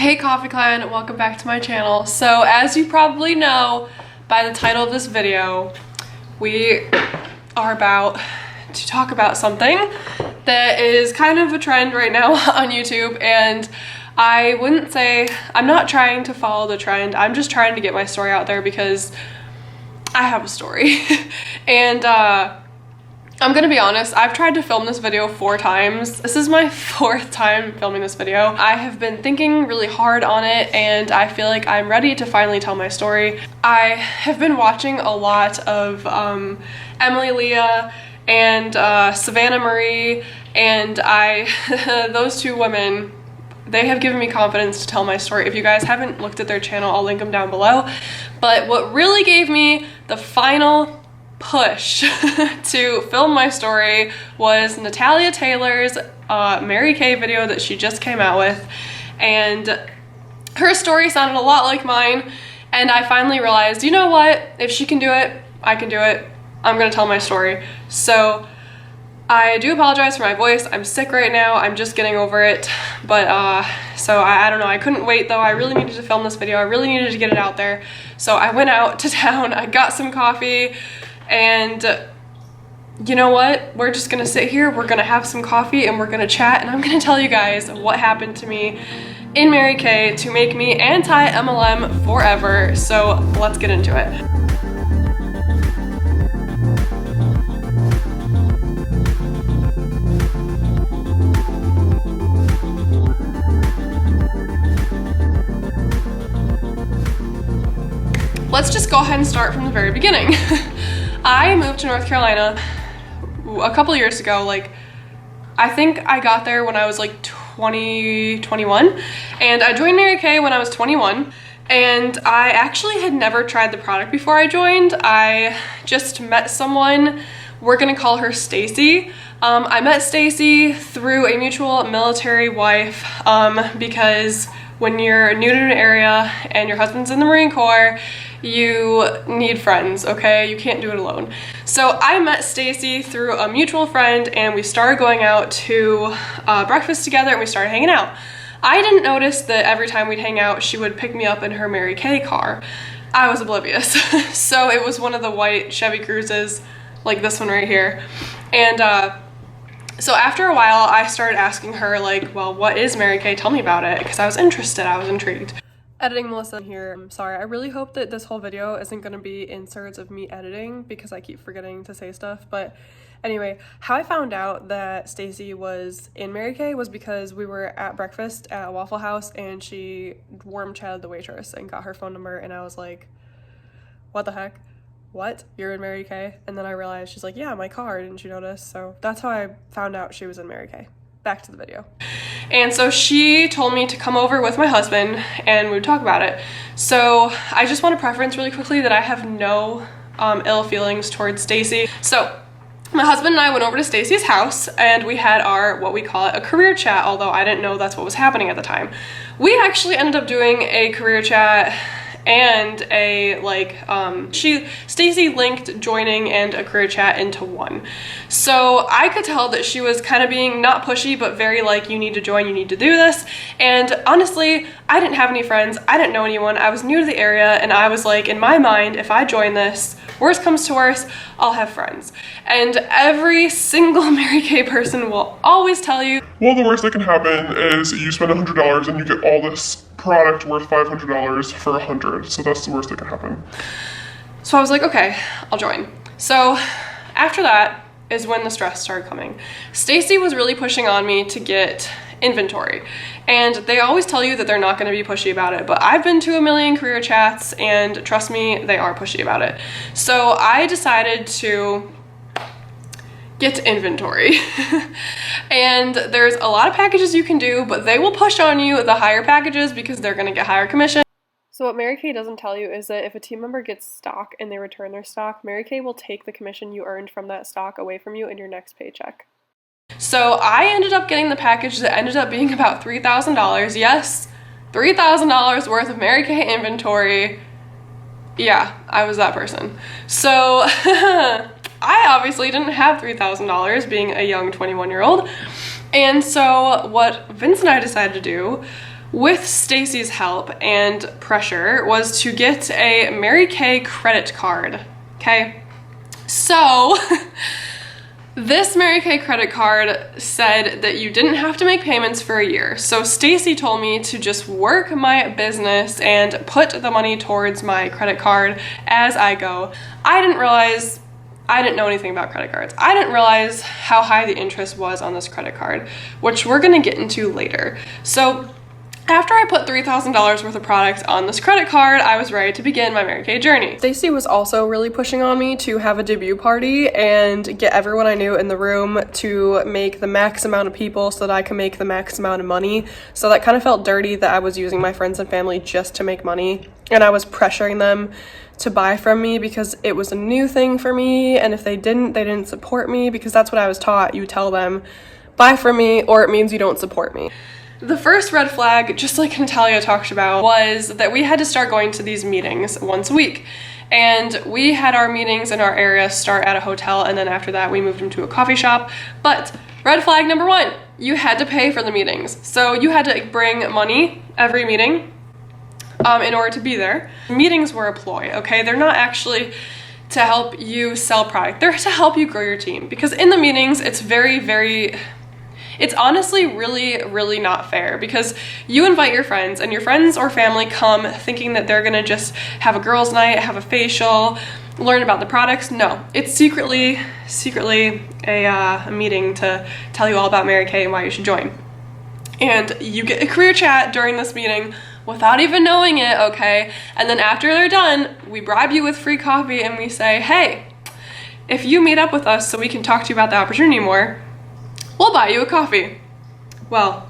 Hey Coffee Clan, welcome back to my channel. So as you probably know by the title of this video, we are about to talk about something that is kind of a trend right now on YouTube, and I wouldn't say, I'm not trying to follow the trend, I'm just trying to get my story out there because I have a story. And I'm gonna be honest, I've tried to film this video 4 times. This is my 4th time filming this video. I have been thinking really hard on it, and I feel like I'm ready to finally tell my story. I have been watching a lot of Emily Leah and Savannah Marie, and those 2 women, they have given me confidence to tell my story. If you guys haven't looked at their channel, I'll link them down below. But what really gave me the final push to film my story was Natalia Taylor's Mary Kay video that she just came out with, and her story sounded a lot like mine, and I finally realized, you know what, if she can do it, I can do it. I'm gonna tell my story. So I do apologize for my voice. I'm sick right now. I'm just getting over it. But so I don't know, I couldn't wait though. I really needed to film this video. I really needed to get it out there. So I went out to town, I got some coffee, and you know what? We're just gonna sit here, we're gonna have some coffee, and we're gonna chat, and I'm gonna tell you guys what happened to me in Mary Kay to make me anti-MLM forever. So let's get into it. Let's just go ahead and start from the very beginning. I moved to North Carolina a couple years ago. Like, I think I got there when I was like 21, and I joined Mary Kay when I was 21, and I actually had never tried the product before I joined. I just met someone, we're gonna call her Stacy. I met Stacy through a mutual military wife, because when you're new to an area and your husband's in the Marine Corps, you need friends, okay? You can't do it alone. So I met Stacy through a mutual friend, and we started going out to breakfast together, and we started hanging out. I didn't notice that every time we'd hang out, she would pick me up in her Mary Kay car. I was oblivious. So it was one of the white Chevy Cruises, like this one right here. And so after a while, I started asking her, like, well, what is Mary Kay? Tell me about it, because I was interested, I was intrigued. Editing Melissa here. I'm sorry, I really hope that this whole video isn't gonna be inserts of me editing because I keep forgetting to say stuff. But anyway, how I found out that Stacy was in Mary Kay was because we were at breakfast at Waffle House, and she warm chatted the waitress and got her phone number, and I was like, what the heck? What? You're in Mary Kay? And then I realized, she's like, yeah, my car, didn't you notice? So that's how I found out she was in Mary Kay. Back to the video. And so she told me to come over with my husband and we would talk about it. So I just want to preference really quickly that I have no ill feelings towards Stacy. So my husband and I went over to Stacy's house, and we had our, what we call it, a career chat, although I didn't know that's what was happening at the time. We actually ended up doing a career chat and a Stacy linked joining and a career chat into one. So I could tell that she was kind of being not pushy, but very like, you need to join, you need to do this. And honestly, I didn't have any friends, I didn't know anyone, I was new to the area, and I was like, in my mind, if I join this, worst comes to worst, I'll have friends. And every single Mary Kay person will always tell you, well, the worst that can happen is you spend $100 and you get all this product worth $500 for $100. So that's the worst that can happen. So I was like, okay, I'll join. So after that is when the stress started coming. Stacy was really pushing on me to get inventory. And they always tell you that they're not gonna be pushy about it, but I've been to a million career chats, and trust me, they are pushy about it. So I decided to get inventory. And there's a lot of packages you can do, but they will push on you the higher packages because they're gonna get higher commission. So what Mary Kay doesn't tell you is that if a team member gets stock and they return their stock, Mary Kay will take the commission you earned from that stock away from you in your next paycheck. So I ended up getting the package that ended up being about $3,000. Yes, $3,000 worth of Mary Kay inventory. Yeah, I was that person. So I obviously didn't have $3,000 being a young 21-year-old. And so what Vince and I decided to do with Stacy's help and pressure, was to get a Mary Kay credit card, okay? So this Mary Kay credit card said that you didn't have to make payments for a year. So Stacy told me to just work my business and put the money towards my credit card as I go. I didn't know anything about credit cards. I didn't realize how high the interest was on this credit card, which we're gonna get into later. So after I put $3,000 worth of product on this credit card, I was ready to begin my Mary Kay journey. Stacy was also really pushing on me to have a debut party and get everyone I knew in the room to make the max amount of people so that I could make the max amount of money. So that kind of felt dirty that I was using my friends and family just to make money, and I was pressuring them to buy from me because it was a new thing for me, and if they didn't support me, because that's what I was taught. You tell them, buy from me, or it means you don't support me. The first red flag, just like Natalia talked about, was that we had to start going to these meetings once a week. And we had our meetings in our area start at a hotel, and then after that we moved them to a coffee shop. But red flag number one, you had to pay for the meetings. So you had to bring money every meeting in order to be there. Meetings were a ploy, okay? They're not actually to help you sell product. They're to help you grow your team. Because in the meetings, it's honestly really not fair, because you invite your friends and your friends or family come thinking that they're gonna just have a girls' night, have a facial, learn about the products. No, it's secretly a meeting to tell you all about Mary Kay and why you should join. And you get a career chat during this meeting without even knowing it, okay? And then after they're done, we bribe you with free coffee and we say, hey, if you meet up with us so we can talk to you about the opportunity more, we'll buy you a coffee. Well,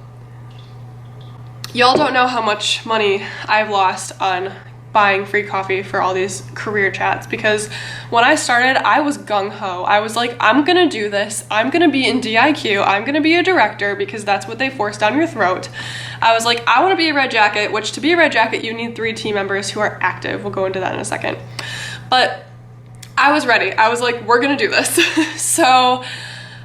y'all don't know how much money I've lost on buying free coffee for all these career chats, because when I started, I was gung-ho. I was like, I'm gonna do this. I'm gonna be in DIQ. I'm gonna be a director, because that's what they force down your throat. I was like, I wanna be a red jacket, which to be a red jacket, you need 3 team members who are active. We'll go into that in a second. But I was ready. I was like, we're gonna do this. So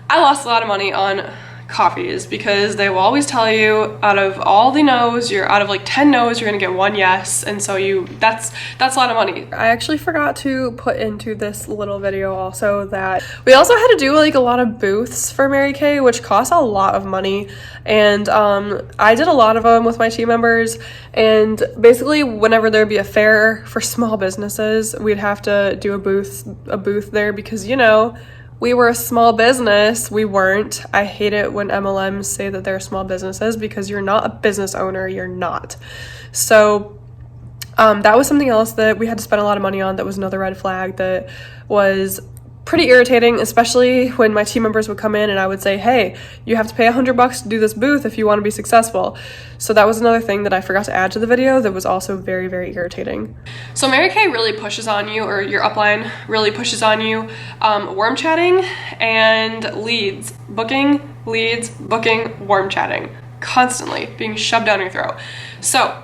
I lost a lot of money on coffees, because they will always tell you out of all the no's, out of like 10 no's, you're gonna get 1 yes, and so that's a lot of money. I actually forgot to put into this little video also that we also had to do like a lot of booths for Mary Kay, which cost a lot of money, and I did a lot of them with my team members. And basically whenever there'd be a fair for small businesses, we'd have to do a booth there, because we were a small business. We weren't. I hate it when MLMs say that they're small businesses, because you're not a business owner. You're not. So that was something else that we had to spend a lot of money on. That was another red flag that was pretty irritating, especially when my team members would come in and I would say, hey, you have to pay $100 to do this booth if you want to be successful. So that was another thing that I forgot to add to the video that was also very irritating. So Mary Kay really pushes on you, or your upline really pushes on you, warm chatting and leads, booking, warm chatting, constantly being shoved down your throat. So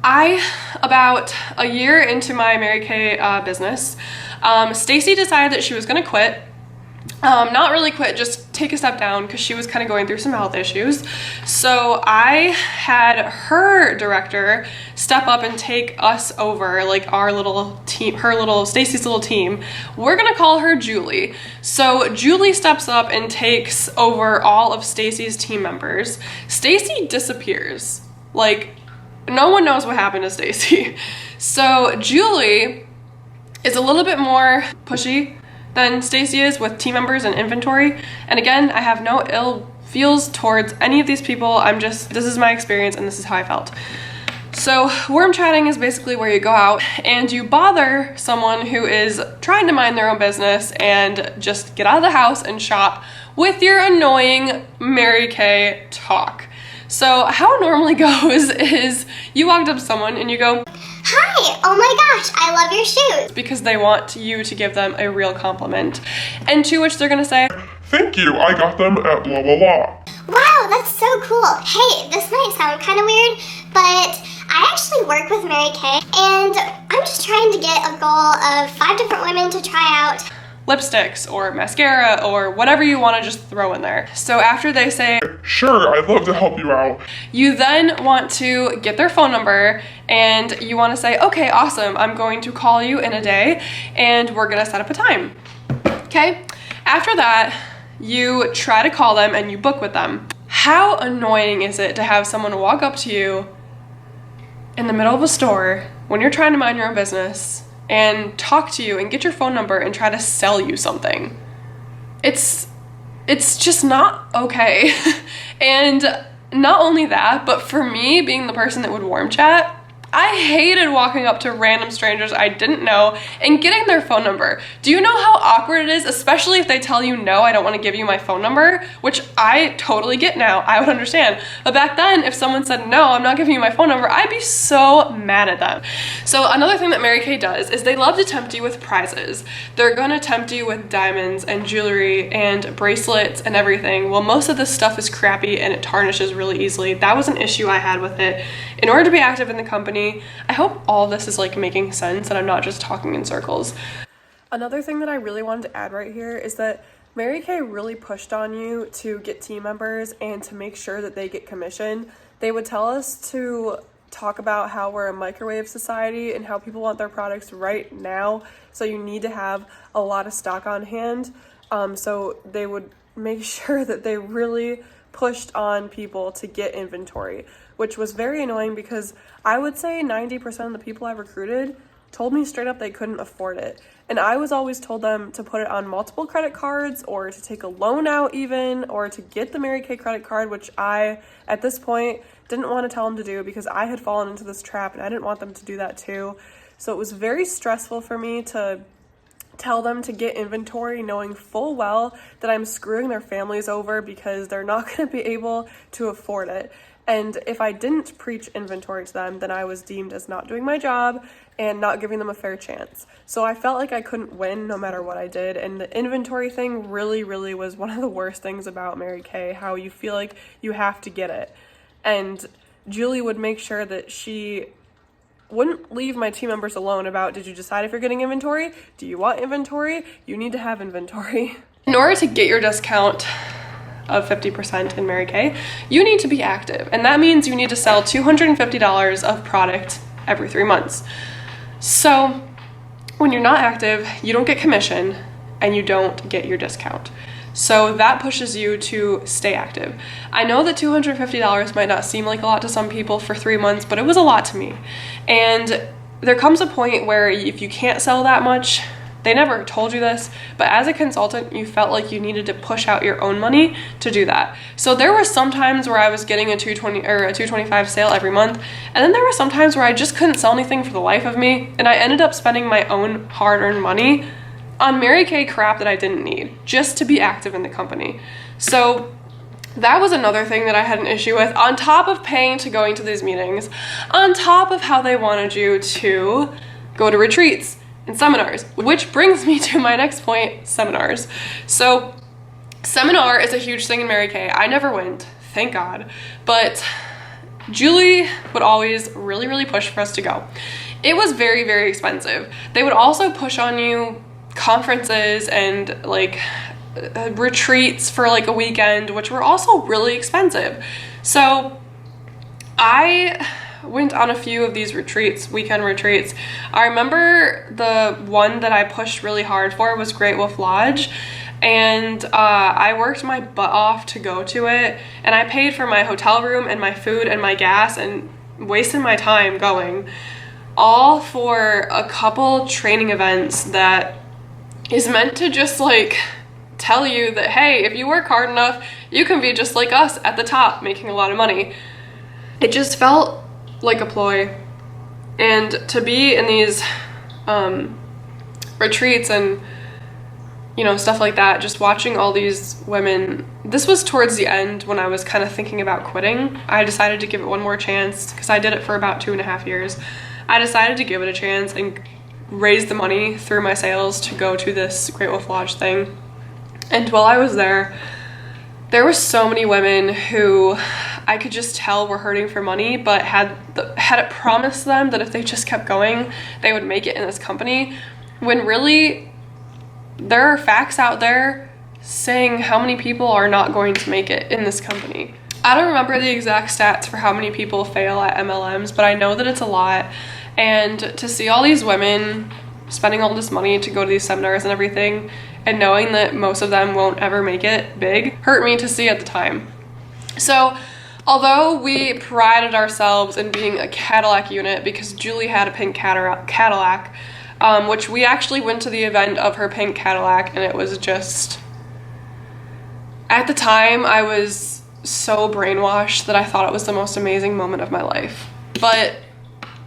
about a year into my Mary Kay business, Stacy decided that she was gonna quit. Not really quit, just take a step down, because she was kind of going through some health issues. So I had her director step up and take us over, like our little team, Stacy's little team. We're gonna call her Julie. So Julie steps up and takes over all of Stacy's team members. Stacy disappears. Like, no one knows what happened to Stacy. So Julie is a little bit more pushy than Stacy is with team members and inventory. And again, I have no ill feels towards any of these people. This is my experience and this is how I felt. So worm chatting is basically where you go out and you bother someone who is trying to mind their own business and just get out of the house and shop with your annoying Mary Kay talk. So how it normally goes is you walk up to someone and you go, hi, oh my gosh, I love your shoes. Because they want you to give them a real compliment. And to which they're gonna say, thank you, I got them at blah blah blah. Wow, that's so cool. Hey, this might sound kind of weird, but I actually work with Mary Kay, and I'm just trying to get a goal of 5 different women to try out lipsticks or mascara or whatever you want to just throw in there. So after they say, sure, I'd love to help you out, you then want to get their phone number and you want to say, okay, awesome, I'm going to call you in a day and we're going to set up a time. Okay? After that, you try to call them and you book with them. How annoying is it to have someone walk up to you in the middle of a store when you're trying to mind your own business and talk to you and get your phone number and try to sell you something? It's just not okay. And not only that, but for me, being the person that would warm chat, I hated walking up to random strangers I didn't know and getting their phone number. Do you know how awkward it is, especially if they tell you, no, I don't want to give you my phone number, which I totally get now. I would understand. But back then, if someone said, no, I'm not giving you my phone number, I'd be so mad at them. So another thing that Mary Kay does is they love to tempt you with prizes. They're going to tempt you with diamonds and jewelry and bracelets and everything. Well, most of this stuff is crappy and it tarnishes really easily. That was an issue I had with it. In order to be active in the company, I hope all this is like making sense and I'm not just talking in circles. Another thing that I really wanted to add right here is that Mary Kay really pushed on you to get team members and to make sure that they get commission. They would tell us to talk about how we're a microwave society and how people want their products right now. So you need to have a lot of stock on hand. So they would make sure that they really pushed on people to get inventory, which was very annoying because I would say 90% of the people I recruited told me straight up they couldn't afford it. And I was always told them to put it on multiple credit cards or to take a loan out even, or to get the Mary Kay credit card, which I, at this point, didn't want to tell them to do because I had fallen into this trap and I didn't want them to do that too. So it was very stressful for me to tell them to get inventory knowing full well that I'm screwing their families over because they're not going to be able to afford it. And if I didn't preach inventory to them, then I was deemed as not doing my job and not giving them a fair chance. So I felt like I couldn't win no matter what I did. And the inventory thing really, really was one of the worst things about Mary Kay, how you feel like you have to get it. And Julie would make sure that she wouldn't leave my team members alone about, did you decide if you're getting inventory? Do you want inventory? You need to have inventory. In order to get your discount of 50% in Mary Kay, you need to be active. And that means you need to sell $250 of product every 3 months. So when you're not active, you don't get commission and you don't get your discount. So that pushes you to stay active. I know that $250 might not seem like a lot to some people for 3 months, but it was a lot to me. And there comes a point where if you can't sell that much, they never told you this, but as a consultant, you felt like you needed to push out your own money to do that. So there were some times where I was getting a $220 or a $225 sale every month, and then there were some times where I just couldn't sell anything for the life of me, and I ended up spending my own hard-earned money on Mary Kay crap that I didn't need, just to be active in the company. So that was another thing that I had an issue with, on top of paying to going to these meetings, on top of how they wanted you to go to retreats and seminars, which brings me to my next point, seminars. So seminar is a huge thing in Mary Kay. I never went, thank God, but Julie would always really, really push for us to go. It was very, very expensive. They would also push on you conferences and like retreats for like a weekend, which were also really expensive. So I went on a few of these retreats, weekend retreats. I remember the one that I pushed really hard for was Great Wolf Lodge, and I worked my butt off to go to it, and I paid for my hotel room and my food and my gas and wasted my time going, all for a couple training events that is meant to just like tell you that, hey, if you work hard enough, you can be just like us at the top making a lot of money. It just felt like a ploy. And to be in these retreats and stuff like that, just watching all these women, this was towards the end when I was kind of thinking about quitting. I decided to give it one more chance because I did it for about 2.5 years. I decided to give it a chance and raise the money through my sales to go to this Great Wolf Lodge thing. And while I was there were so many women who I could just tell were hurting for money, but had it promised them that if they just kept going, they would make it in this company, when really there are facts out there saying how many people are not going to make it in this company. I don't remember the exact stats for how many people fail at MLMs, but I know that it's a lot. And to see all these women spending all this money to go to these seminars and everything, and knowing that most of them won't ever make it big, hurt me to see at the time. So although we prided ourselves in being a Cadillac unit because Julie had a pink Cadillac, which we actually went to the event of her pink Cadillac, and it was just, at the time, I was so brainwashed that I thought it was the most amazing moment of my life. But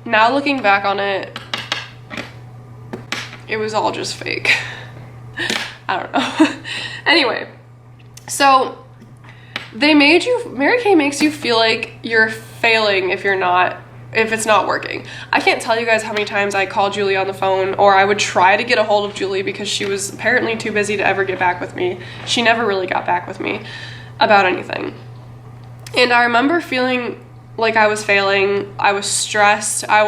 now looking back on it, it was all just fake. I don't know. Anyway, so Mary Kay makes you feel like you're failing if it's not working. I can't tell you guys how many times I called Julie on the phone, or I would try to get a hold of Julie because she was apparently too busy to ever get back with me. She never really got back with me about anything. And I remember feeling like I was failing. I was stressed. I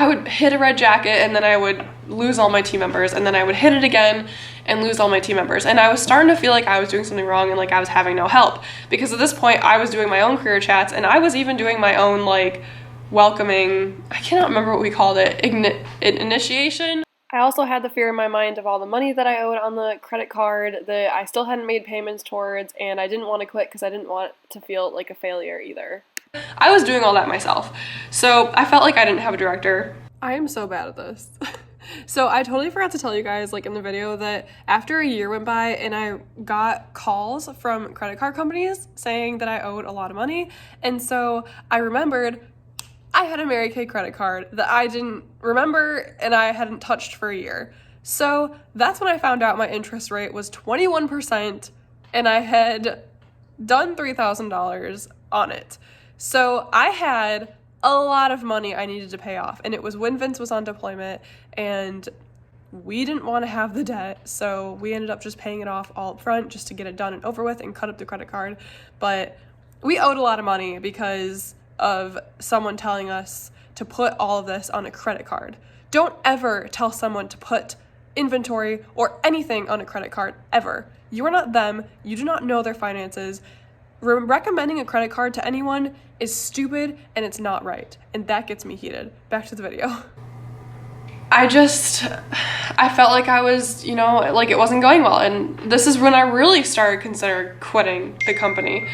would hit a red jacket and then I would lose all my team members, and then I would hit it again and lose all my team members. And I was starting to feel like I was doing something wrong and like I was having no help, because at this point I was doing my own career chats, and I was even doing my own like welcoming, I cannot remember what we called it, initiation. I also had the fear in my mind of all the money that I owed on the credit card that I still hadn't made payments towards, and I didn't want to quit because I didn't want to feel like a failure either. I was doing all that myself, so I felt like I didn't have a director. I am so bad at this. So I totally forgot to tell you guys, like in the video, that after a year went by and I got calls from credit card companies saying that I owed a lot of money, and so I remembered I had a Mary Kay credit card that I didn't remember and I hadn't touched for a year. So that's when I found out my interest rate was 21% and I had done $3,000 on it. So I had a lot of money I needed to pay off, and it was when Vince was on deployment and we didn't want to have the debt, so we ended up just paying it off all up front just to get it done and over with and cut up the credit card. But we owed a lot of money because of someone telling us to put all of this on a credit card. Don't ever tell someone to put inventory or anything on a credit card, ever. You are not them. You do not know their finances. Recommending a credit card to anyone is stupid and it's not right. And that gets me heated. Back to the video. I felt like I was, like it wasn't going well. And this is when I really started considering quitting the company.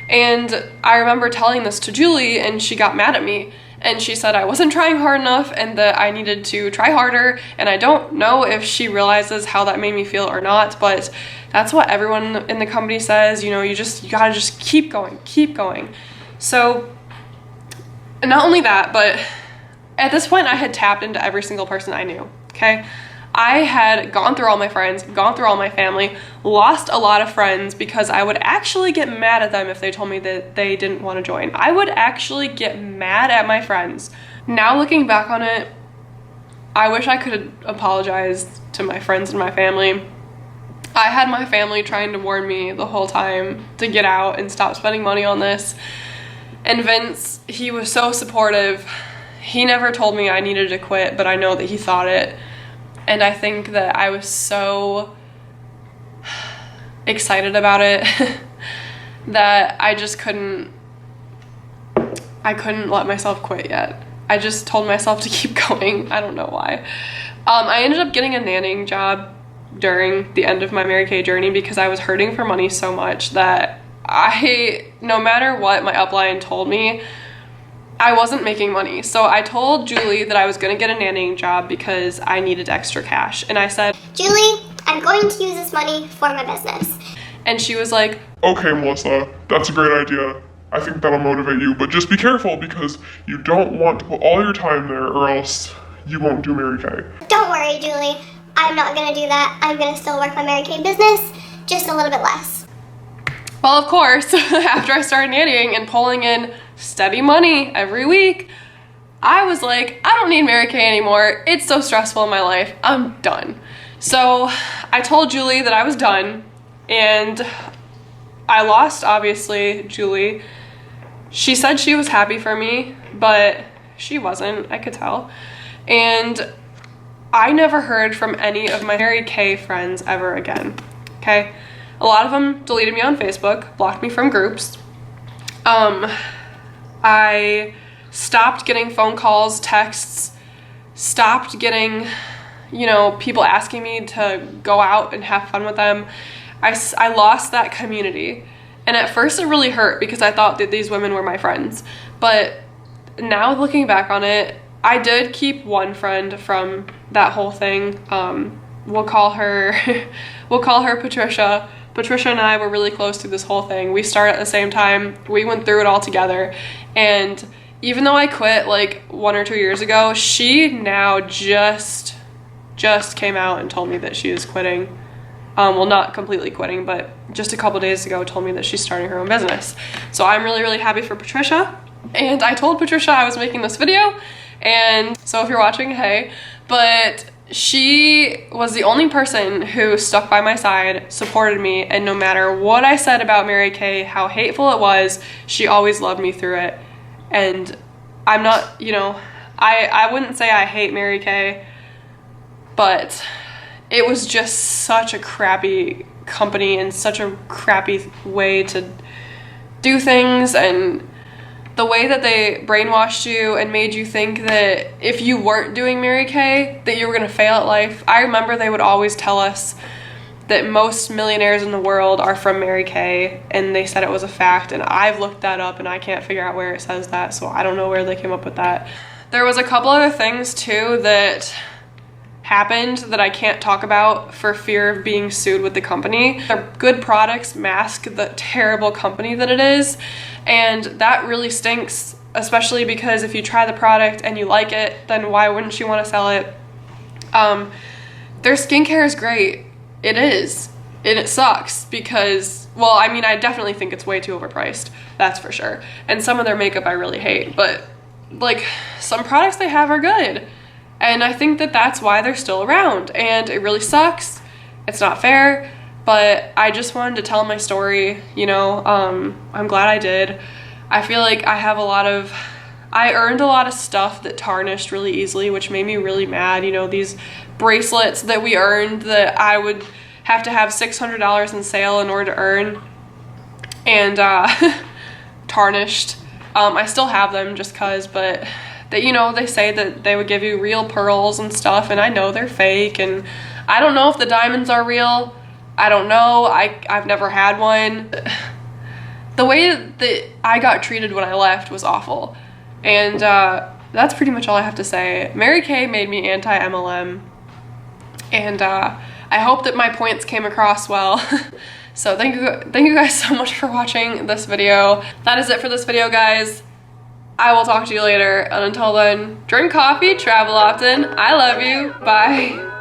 And I remember telling this to Julie, and she got mad at me. And she said I wasn't trying hard enough and that I needed to try harder. And I don't know if she realizes how that made me feel or not, but that's what everyone in the company says. You gotta just keep going, keep going. So not only that, but at this point I had tapped into every single person I knew, okay? I had gone through all my friends, gone through all my family, lost a lot of friends because I would actually get mad at them if they told me that they didn't want to join. I would actually get mad at my friends. Now looking back on it, I wish I could have apologized to my friends and my family. I had my family trying to warn me the whole time to get out and stop spending money on this. And Vince, he was so supportive. He never told me I needed to quit, but I know that he thought it. And I think that I was so excited about it that I couldn't let myself quit yet. I just told myself to keep going. I don't know why. I ended up getting a nannying job during the end of my Mary Kay journey because I was hurting for money so much that no matter what my upline told me, I wasn't making money. So I told Julie that I was gonna get a nannying job because I needed extra cash. And I said, Julie, I'm going to use this money for my business. And she was like, okay, Melissa, that's a great idea. I think that'll motivate you, but just be careful because you don't want to put all your time there or else you won't do Mary Kay. Don't worry, Julie. I'm not gonna do that. I'm gonna still work my Mary Kay business, just a little bit less. well, of course, after I started nannying and pulling in steady money every week, I was like, I don't need Mary Kay anymore. It's so stressful in my life. I'm done. So I told Julie that I was done, and I lost, obviously, Julie. She said she was happy for me, but she wasn't, I could tell. And I never heard from any of my Mary Kay friends ever again, okay? A lot of them deleted me on Facebook, blocked me from groups. I stopped getting phone calls, texts, stopped getting, you know, people asking me to go out and have fun with them. I lost that community. And at first it really hurt because I thought that these women were my friends. But now looking back on it, I did keep one friend from that whole thing. We'll call her Patricia. Patricia and I were really close through this whole thing. We started at the same time. We went through it all together. And even though I quit like 1 or 2 years ago, she now just came out and told me that she is quitting. Well, not completely quitting, but just a couple days ago told me that she's starting her own business. So I'm really, really happy for Patricia. And I told Patricia I was making this video. And so if you're watching, hey, but she was the only person who stuck by my side, supported me, and no matter what I said about Mary Kay, how hateful it was, she always loved me through it. And I'm not, you know, I wouldn't say I hate Mary Kay, but it was just such a crappy company and such a crappy way to do things, and the way that they brainwashed you and made you think that if you weren't doing Mary Kay, that you were gonna fail at life. I remember they would always tell us that most millionaires in the world are from Mary Kay, and they said it was a fact, and I've looked that up and I can't figure out where it says that, so I don't know where they came up with that. There was a couple other things too that happened that I can't talk about for fear of being sued with the company. Their good products mask the terrible company that it is, and that really stinks, especially because if you try the product and you like it, then why wouldn't you want to sell it? Their skincare is great. It is. And it sucks because, well, I mean, I definitely think it's way too overpriced. That's for sure. And some of their makeup I really hate, but like some products they have are good. And I think that that's why they're still around, and it really sucks. It's not fair, but I just wanted to tell my story, you know. I'm glad I did. I feel like I earned a lot of stuff that tarnished really easily, which made me really mad. You know, these bracelets that we earned that I would have to have $600 in sale in order to earn, and tarnished. I still have them just cause, but that, you know, they say that they would give you real pearls and stuff, and I know they're fake, and I don't know if the diamonds are real. I don't know. I've never had one. The way that I got treated when I left was awful, and that's pretty much all I have to say. Mary Kay made me anti-MLM, and I hope that my points came across well. So thank you guys so much for watching this video. That is it for this video, guys. I will talk to you later, and until then, drink coffee, travel often. I love you. Bye.